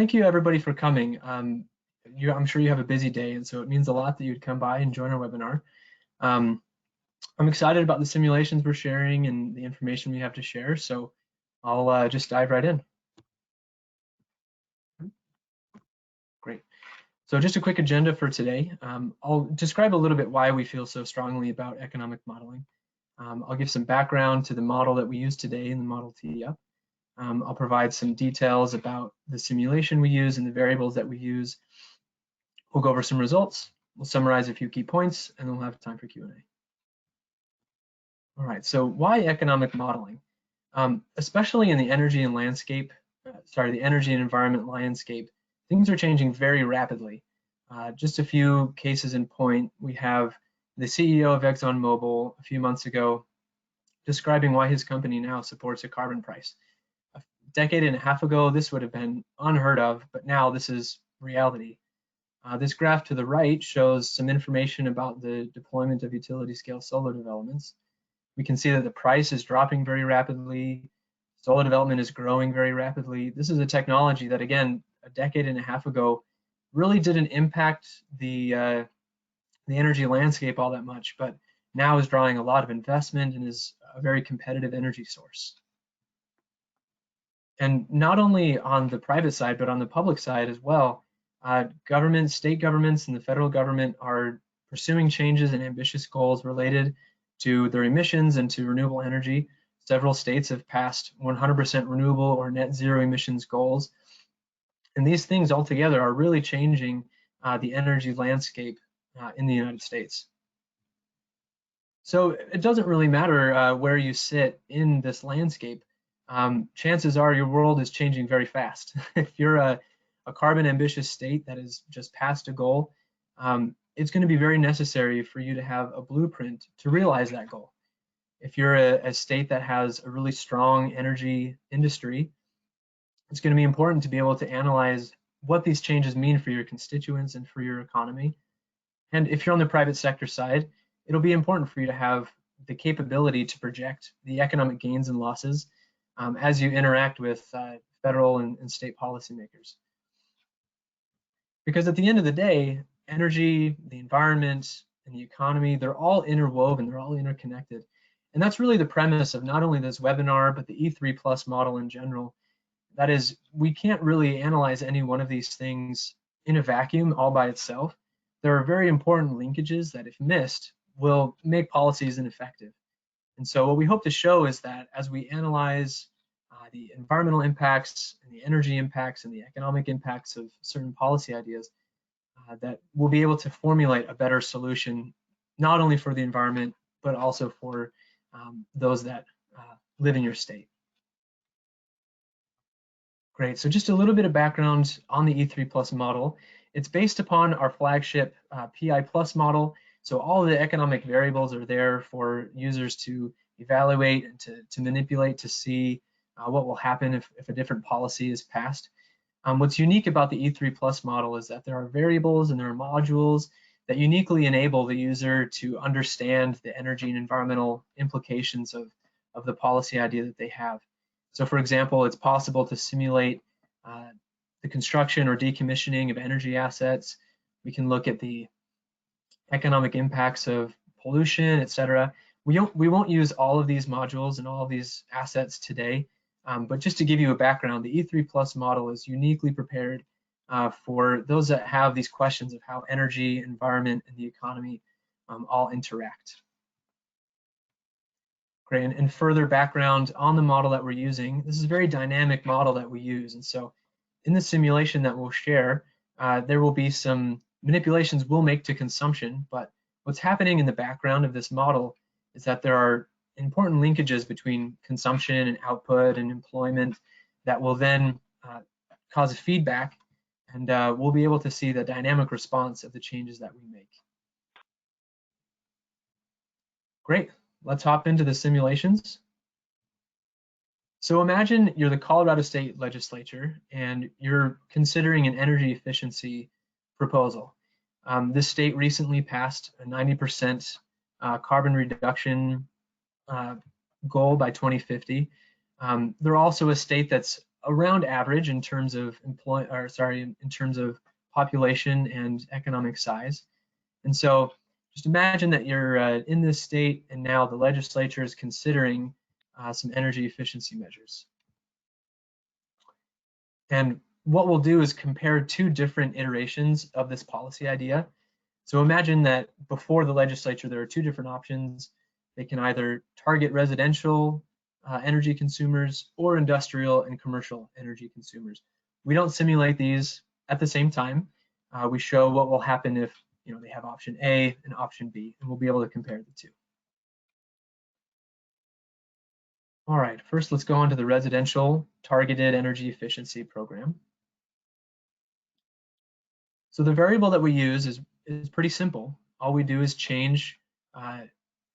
Thank you everybody for coming. I'm sure you have a busy day, and so it means a lot that you'd come by and join our webinar. I'm excited about the simulations we're sharing and the information we have to share, so I'll just dive right in. Great. So just a quick agenda for today. I'll describe a little bit why we feel so strongly about economic modeling. I'll give some background to the model that we use today in the Model T up. I'll provide some details about the simulation we use and the variables that we use. We'll go over some results, we'll summarize a few key points, and then we'll have time for Q&A. All right, so why economic modeling? Especially in the energy and the energy and environment landscape, things are changing very rapidly. Just a few cases in point, we have the CEO of ExxonMobil a few months ago describing why his company now supports a carbon price. A decade and a half ago, this would have been unheard of, but now this is reality. This graph to the right shows some information about the deployment of utility scale solar developments. We can see that the price is dropping very rapidly. Solar development is growing very rapidly. This is a technology that, again, a decade and a half ago really didn't impact the energy landscape all that much, but now is drawing a lot of investment and is a very competitive energy source. And not only on the private side, but on the public side as well, governments, state governments, and the federal government are pursuing changes and ambitious goals related to their emissions and to renewable energy. Several states have passed 100% renewable or net zero emissions goals. And these things altogether are really changing the energy landscape in the United States. So it doesn't really matter where you sit in this landscape. Chances are your world is changing very fast. If you're a carbon ambitious state that has just passed a goal, it's going to be very necessary for you to have a blueprint to realize that goal. If you're a state that has a really strong energy industry, it's going to be important to be able to analyze what these changes mean for your constituents and for your economy. And if you're on the private sector side, it'll be important for you to have the capability to project the economic gains and losses as you interact with federal and state policymakers. Because at the end of the day, energy, the environment, and the economy, they're all interwoven, they're all interconnected. And that's really the premise of not only this webinar, but the E3+ model in general. That is, we can't really analyze any one of these things in a vacuum all by itself. There are very important linkages that, if missed, will make policies ineffective. And so what we hope to show is that as we analyze the environmental impacts and the energy impacts and the economic impacts of certain policy ideas, that we'll be able to formulate a better solution, not only for the environment, but also for those that live in your state. Great, so just a little bit of background on the E3+ model. It's based upon our flagship PI+ model. So all the economic variables are there for users to evaluate and to manipulate to see what will happen if a different policy is passed. What's unique about the E3+ model is that there are variables and there are modules that uniquely enable the user to understand the energy and environmental implications of the policy idea that they have. So for example, it's possible to simulate the construction or decommissioning of energy assets. We can look at the economic impacts of pollution, etc. We won't use all of these modules and all of these assets today, but just to give you a background, the E3+ model is uniquely prepared for those that have these questions of how energy, environment, and the economy all interact. Great, and further background on the model that we're using. This is a very dynamic model that we use, and so in the simulation that we'll share, there will be some manipulations we'll make to consumption, but what's happening in the background of this model is that there are important linkages between consumption and output and employment that will then cause a feedback, and we'll be able to see the dynamic response of the changes that we make. Great, let's hop into the simulations. So imagine you're the Colorado State Legislature and you're considering an energy efficiency proposal. This state recently passed a 90% carbon reduction goal by 2050. They're also a state that's around average in terms of in terms of population and economic size. And so just imagine that you're in this state, and now the legislature is considering some energy efficiency measures. And what we'll do is compare two different iterations of this policy idea. So imagine that before the legislature, there are two different options. They can either target residential energy consumers or industrial and commercial energy consumers. We don't simulate these at the same time. We show what will happen if they have option A and option B, and we'll be able to compare the two. All right, first let's go on to the residential targeted energy efficiency program. So the variable that we use is pretty simple. All we do is change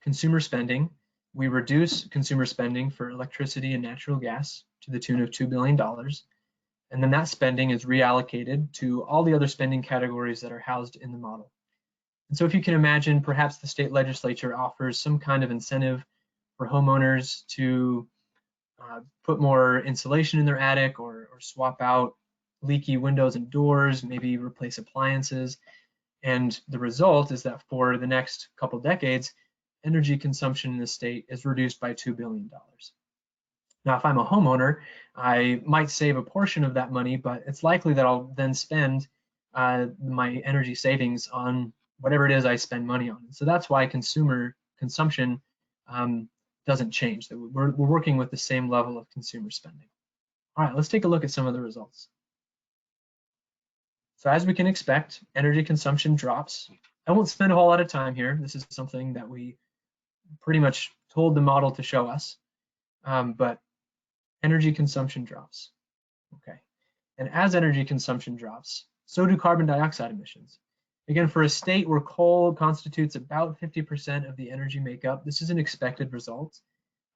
consumer spending. We reduce consumer spending for electricity and natural gas to the tune of $2 billion. And then that spending is reallocated to all the other spending categories that are housed in the model. And so if you can imagine, perhaps the state legislature offers some kind of incentive for homeowners to put more insulation in their attic, or swap out leaky windows and doors, maybe replace appliances. And the result is that for the next couple decades, energy consumption in the state is reduced by $2 billion. Now, if I'm a homeowner, I might save a portion of that money, but it's likely that I'll then spend my energy savings on whatever it is I spend money on. So that's why consumer consumption doesn't change. We're working with the same level of consumer spending. All right, let's take a look at some of the results. So as we can expect, energy consumption drops. I won't spend a whole lot of time here. This is something that we pretty much told the model to show us, but energy consumption drops. Okay, and as energy consumption drops, so do carbon dioxide emissions. Again, for a state where coal constitutes about 50% of the energy makeup, this is an expected result,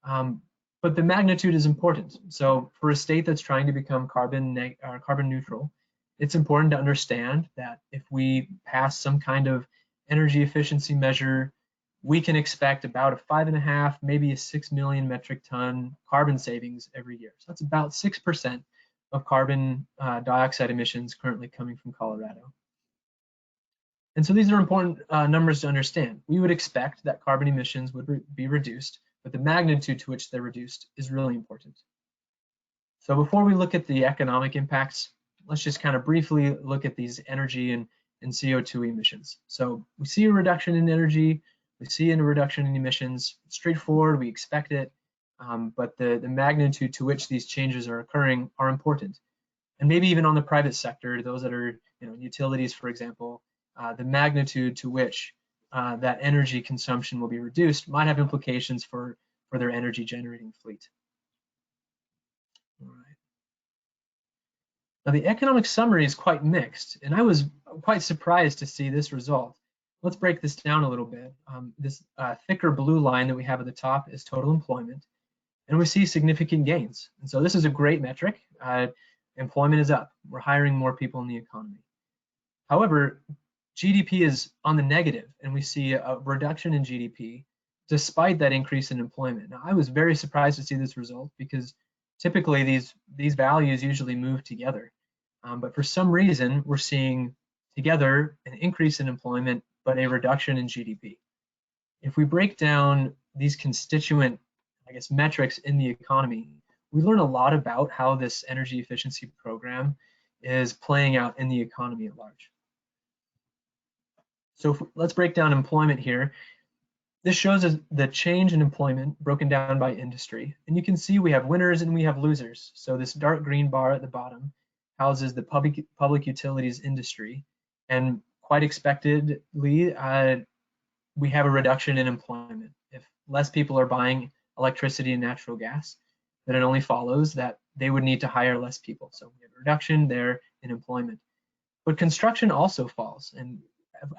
but the magnitude is important. So for a state that's trying to become carbon neutral, it's important to understand that if we pass some kind of energy efficiency measure, we can expect about a 5.5, maybe a 6 million metric ton carbon savings every year. So that's about 6% of carbon dioxide emissions currently coming from Colorado. And so these are important numbers to understand. We would expect that carbon emissions would be reduced, but the magnitude to which they're reduced is really important. So before we look at the economic impacts, let's just kind of briefly look at these energy and CO2 emissions. So we see a reduction in energy, we see a reduction in emissions. It's straightforward, we expect it, but the magnitude to which these changes are occurring are important. And maybe even on the private sector, those that are utilities, for example, the magnitude to which that energy consumption will be reduced might have implications for their energy generating fleet. All right. Now the economic summary is quite mixed, and I was quite surprised to see this result. Let's break this down a little bit. This thicker blue line that we have at the top is total employment, and we see significant gains. And so this is a great metric. Employment is up. We're hiring more people in the economy. However, GDP is on the negative, and we see a reduction in GDP despite that increase in employment. Now, I was very surprised to see this result because typically these values usually move together. But for some reason, we're seeing together an increase in employment, but a reduction in GDP. If we break down these constituent, metrics in the economy, we learn a lot about how this energy efficiency program is playing out in the economy at large. So let's break down employment here. This shows us the change in employment broken down by industry. And you can see we have winners and we have losers. So this dark green bar at the bottom houses the public utilities industry. And quite expectedly, we have a reduction in employment. If less people are buying electricity and natural gas, then it only follows that they would need to hire less people. So we have a reduction there in employment. But construction also falls. And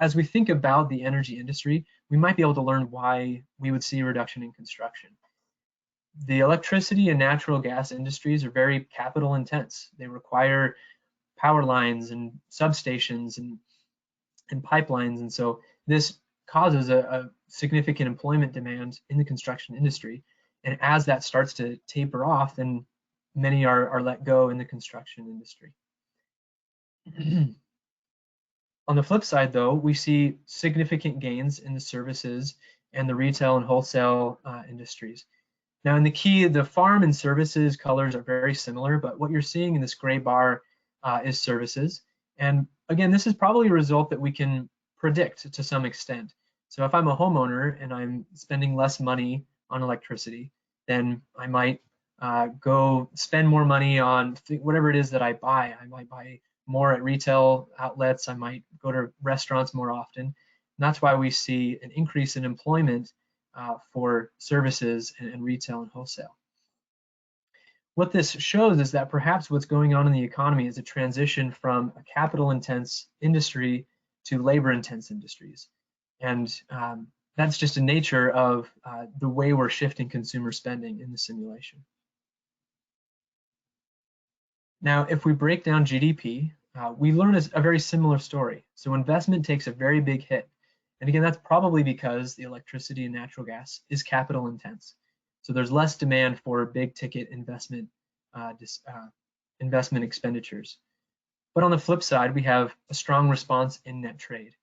as we think about the energy industry, we might be able to learn why we would see a reduction in construction. The electricity and natural gas industries are very capital intense. They require power lines and substations and pipelines. And so this causes a significant employment demand in the construction industry. And as that starts to taper off, then many are let go in the construction industry. On the flip side, though, we see significant gains in the services and the retail and wholesale industries. Now, in the farm and services colors are very similar, but what you're seeing in this gray bar is services. And again, this is probably a result that we can predict to some extent. So if I'm a homeowner and I'm spending less money on electricity, then I might go spend more money on whatever it is that I buy. I might buy more at retail outlets. I might go to restaurants more often. And that's why we see an increase in employment for services and retail and wholesale. What this shows is that perhaps what's going on in the economy is a transition from a capital-intense industry to labor-intense industries. And that's just a nature of the way we're shifting consumer spending in the simulation. Now, if we break down GDP, we learn a very similar story. So investment takes a very big hit. And again, that's probably because the electricity and natural gas is capital intense. So there's less demand for big ticket investment expenditures. But on the flip side, we have a strong response in net trade.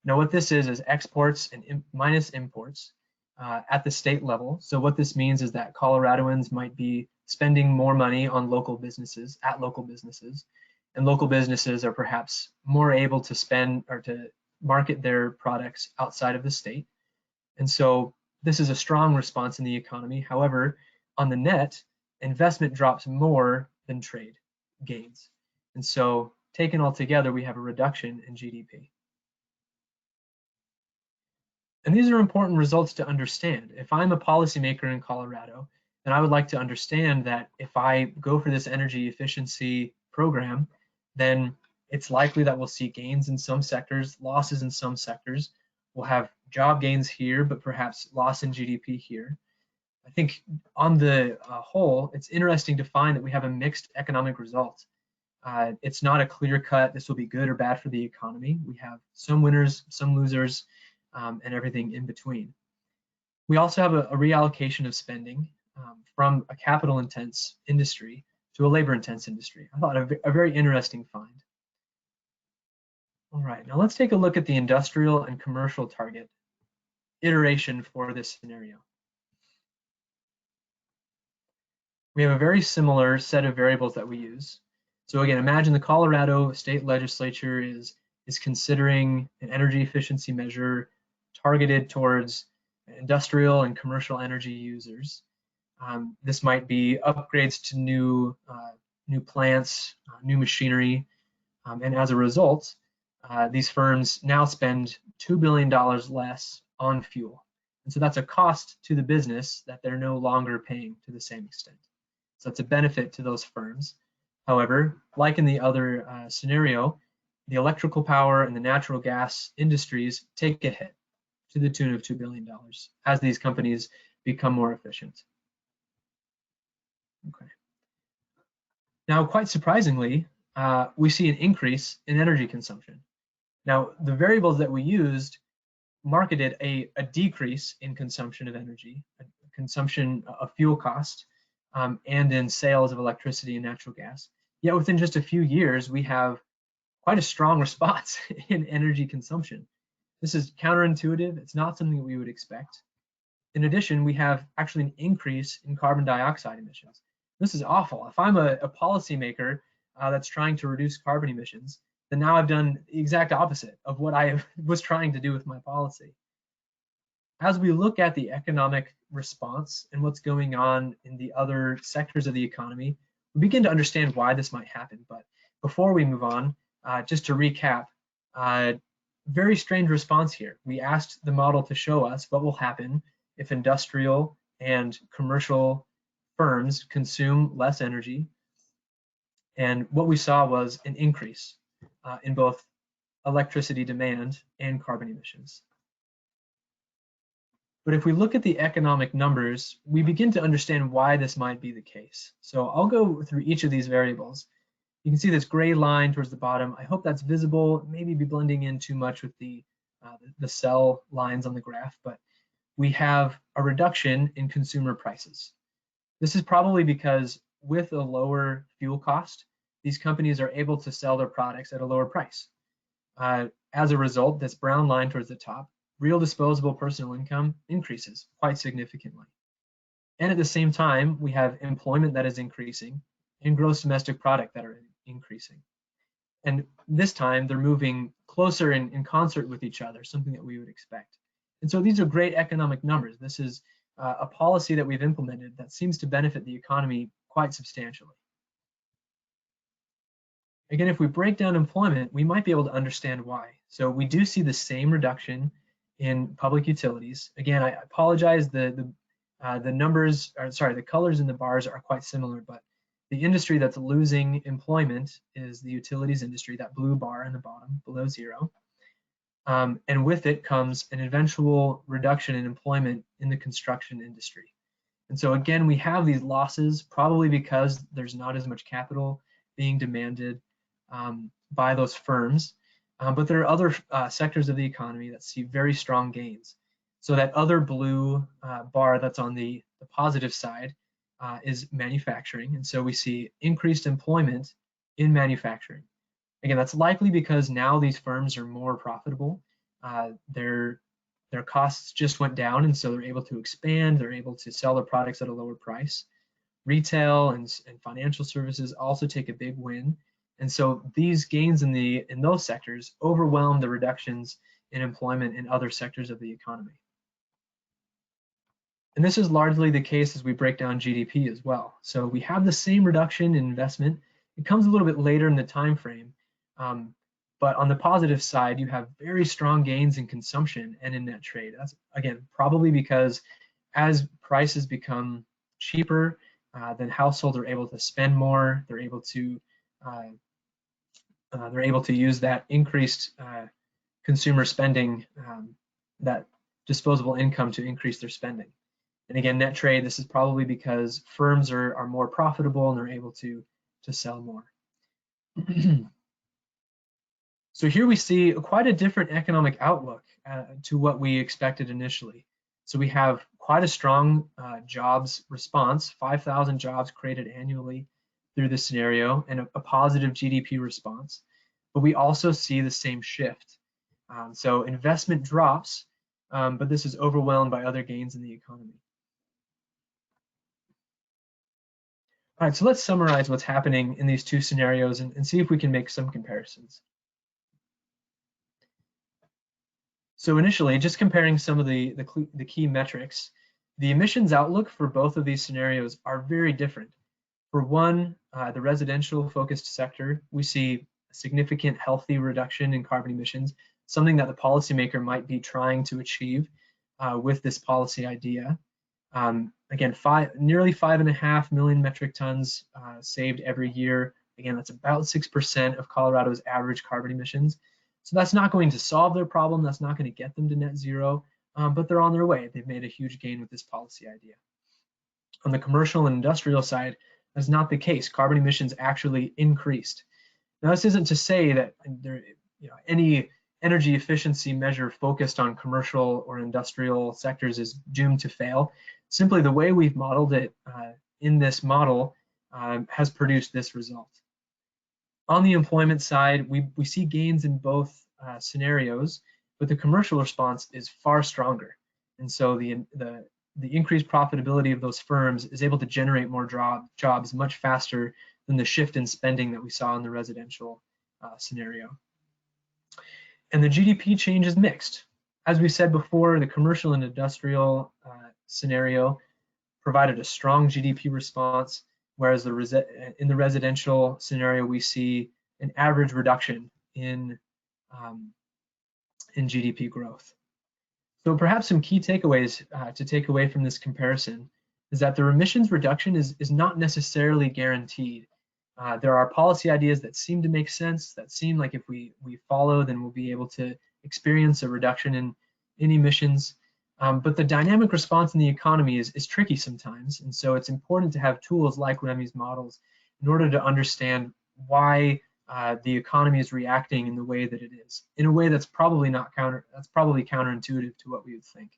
Now what this is exports and minus imports at the state level. So what this means is that Coloradoans might be spending more money on local businesses, and local businesses are perhaps more able to spend or to market their products outside of the state. And so this is a strong response in the economy. However, on the net, investment drops more than trade gains. And so taken all together, we have a reduction in GDP. And these are important results to understand. If I'm a policymaker in Colorado, then I would like to understand that if I go for this energy efficiency program, then it's likely that we'll see gains in some sectors, losses in some sectors. We'll have job gains here, but perhaps loss in GDP here. I think on the whole, it's interesting to find that we have a mixed economic result. It's not a clear cut, this will be good or bad for the economy. We have some winners, some losers, and everything in between. We also have a reallocation of spending from a capital intense industry to a labor intense industry. I thought a very interesting find. All right, now let's take a look at the industrial and commercial target iteration for this scenario. We have a very similar set of variables that we use. So again, imagine the Colorado state legislature is considering an energy efficiency measure targeted towards industrial and commercial energy users. This might be upgrades to new plants, new machinery, and as a result, these firms now spend $2 billion less on fuel. And so that's a cost to the business that they're no longer paying to the same extent. So it's a benefit to those firms. However, like in the other scenario, the electrical power and the natural gas industries take a hit to the tune of $2 billion as these companies become more efficient. Okay. Now, quite surprisingly, we see an increase in energy consumption. Now, the variables that we used marketed a decrease in consumption of energy, consumption of fuel cost, and in sales of electricity and natural gas. Yet within just a few years, we have quite a strong response in energy consumption. This is counterintuitive. It's not something that we would expect. In addition, we have actually an increase in carbon dioxide emissions. This is awful. If I'm a policymaker that's trying to reduce carbon emissions, then now I've done the exact opposite of what I was trying to do with my policy. As we look at the economic response and what's going on in the other sectors of the economy, we begin to understand why this might happen. But before we move on, just to recap, very strange response here. We asked the model to show us what will happen if industrial and commercial firms consume less energy. And what we saw was an increase in both electricity demand and carbon emissions. But if we look at the economic numbers, we begin to understand why this might be the case. So I'll go through each of these variables. You can see this gray line towards the bottom. I hope that's visible. Maybe be blending in too much with the cell lines on the graph, but we have a reduction in consumer prices. This is probably because with a lower fuel cost, these companies are able to sell their products at a lower price. As a result, this brown line towards the top, real disposable personal income increases quite significantly. And at the same time, we have employment that is increasing and gross domestic product that are increasing. And this time they're moving closer in concert with each other, something that we would expect. And so these are great economic numbers. This is a policy that we've implemented that seems to benefit the economy quite substantially. Again, if we break down employment, we might be able to understand why. So we do see the same reduction in public utilities. Again, I apologize, the numbers, or sorry, the colors in the bars are quite similar, but the industry that's losing employment is the utilities industry, that blue bar in the bottom below zero. And with it comes an eventual reduction in employment in the construction industry. And so again, we have these losses probably because there's not as much capital being demanded by those firms. But there are other sectors of the economy that see very strong gains. So that other blue bar that's on the positive side is manufacturing. And so we see increased employment in manufacturing. Again, that's likely because now these firms are more profitable. Their costs just went down, and so they're able to expand. They're able to sell their products at a lower price. Retail and financial services also take a big win. And so these gains in those sectors overwhelm the reductions in employment in other sectors of the economy. And this is largely the case as we break down GDP as well. So we have the same reduction in investment. It comes a little bit later in the time frame, but on the positive side, you have very strong gains in consumption and in net trade. That's, again, probably because as prices become cheaper, then households are able to spend more. They're able to use that increased consumer spending, that disposable income, to increase their spending. And again, net trade, this is probably because firms are more profitable and they're able to sell more. So here we see quite a different economic outlook to what we expected initially. So we have quite a strong jobs response, 5,000 jobs created annually through this scenario, and a positive GDP response. But we also see the same shift. So investment drops, but this is overwhelmed by other gains in the economy. All right, so let's summarize what's happening in these two scenarios and see if we can make some comparisons. So initially, just comparing some of the key metrics, the emissions outlook for both of these scenarios are very different. For one, the residential focused sector, we see a significant healthy reduction in carbon emissions, something that the policymaker might be trying to achieve with this policy idea. Again, nearly 5.5 million metric tons saved every year. Again, that's about 6% of Colorado's average carbon emissions. So that's not going to solve their problem. That's not going to get them to net zero, but they're on their way. They've made a huge gain with this policy idea. On the commercial and industrial side, that's not the case. Carbon emissions actually increased. Now, this isn't to say that any energy efficiency measure focused on commercial or industrial sectors is doomed to fail. Simply the way we've modeled it in this model has produced this result. On the employment side, we see gains in both scenarios, but the commercial response is far stronger. And so the increased profitability of those firms is able to generate more jobs much faster than the shift in spending that we saw in the residential scenario. And the GDP change is mixed. As we said before, the commercial and industrial scenario provided a strong GDP response, whereas in the residential scenario, we see an average reduction in GDP growth. So perhaps some key takeaways to take away from this comparison is that the emissions reduction is not necessarily guaranteed. There are policy ideas that seem to make sense, that seem like if we follow, then we'll be able to experience a reduction in emissions. But the dynamic response in the economy is tricky sometimes, and so it's important to have tools like REMI's models in order to understand why the economy is reacting in the way that it is, in a way that's probably counterintuitive to what we would think.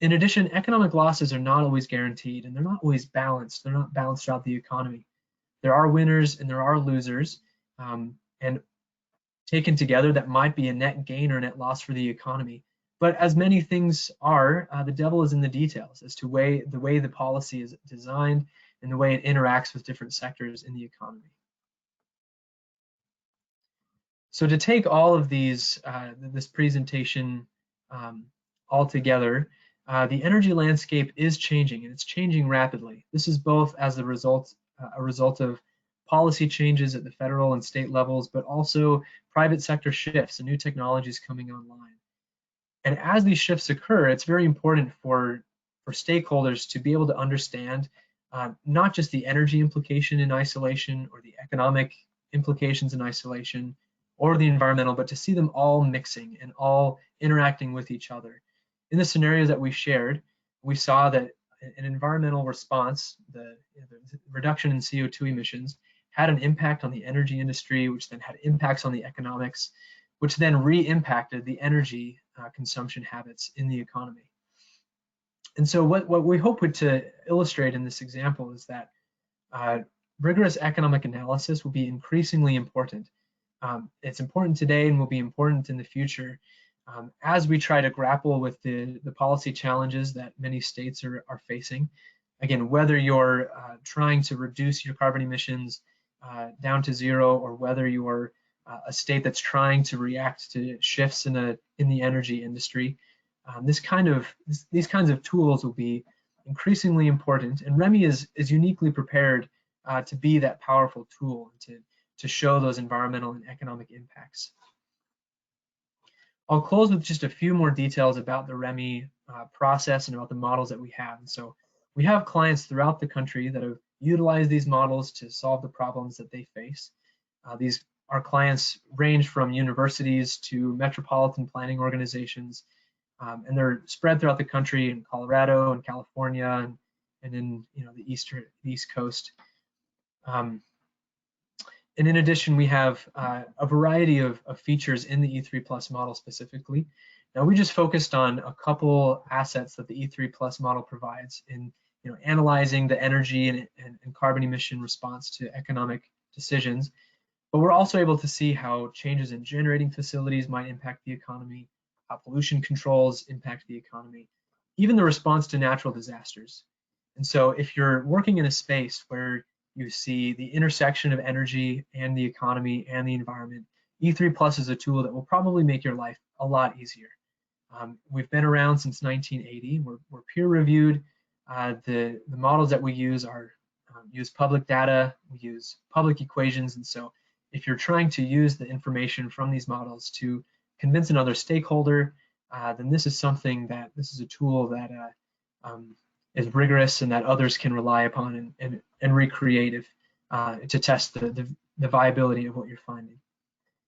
In addition, economic losses are not always guaranteed, and they're not always balanced. They're not balanced throughout the economy. There are winners and there are losers, and taken together, that might be a net gain or net loss for the economy. But as many things are, the devil is in the details as to the way the policy is designed and the way it interacts with different sectors in the economy. So to take all of these, this presentation all together, the energy landscape is changing, and it's changing rapidly. This is both as a result of policy changes at the federal and state levels, but also private sector shifts and new technologies coming online. And as these shifts occur, it's very important for stakeholders to be able to understand not just the energy implication in isolation or the economic implications in isolation or the environmental, but to see them all mixing and all interacting with each other. In the scenarios that we shared, we saw that an environmental response, the reduction in CO2 emissions, had an impact on the energy industry, which then had impacts on the economics, which then re-impacted the energy consumption habits in the economy. And so what we hope to illustrate in this example is that rigorous economic analysis will be increasingly important. It's important today and will be important in the future as we try to grapple with the policy challenges that many states are facing. Again, whether you're trying to reduce your carbon emissions down to zero, or whether you're a state that's trying to react to shifts in the energy industry, these kinds of tools will be increasingly important, and REMI is uniquely prepared to be that powerful tool to show those environmental and economic impacts. I'll close with just a few more details about the REMI process and about the models that we have. And so we have clients throughout the country that have utilized these models to solve the problems that they face. Our clients range from universities to metropolitan planning organizations, and they're spread throughout the country in Colorado and California and in the East Coast. And in addition, we have a variety of features in the E3 Plus model specifically. Now, we just focused on a couple assets that the E3 Plus model provides in analyzing the energy and carbon emission response to economic decisions. But we're also able to see how changes in generating facilities might impact the economy, how pollution controls impact the economy, even the response to natural disasters. And so if you're working in a space where you see the intersection of energy and the economy and the environment, E3 Plus is a tool that will probably make your life a lot easier. We've been around since 1980. We're peer reviewed. The models that we use use public data, we use public equations, and so if you're trying to use the information from these models to convince another stakeholder, then this is a tool that is rigorous and that others can rely upon and recreate to test the viability of what you're finding.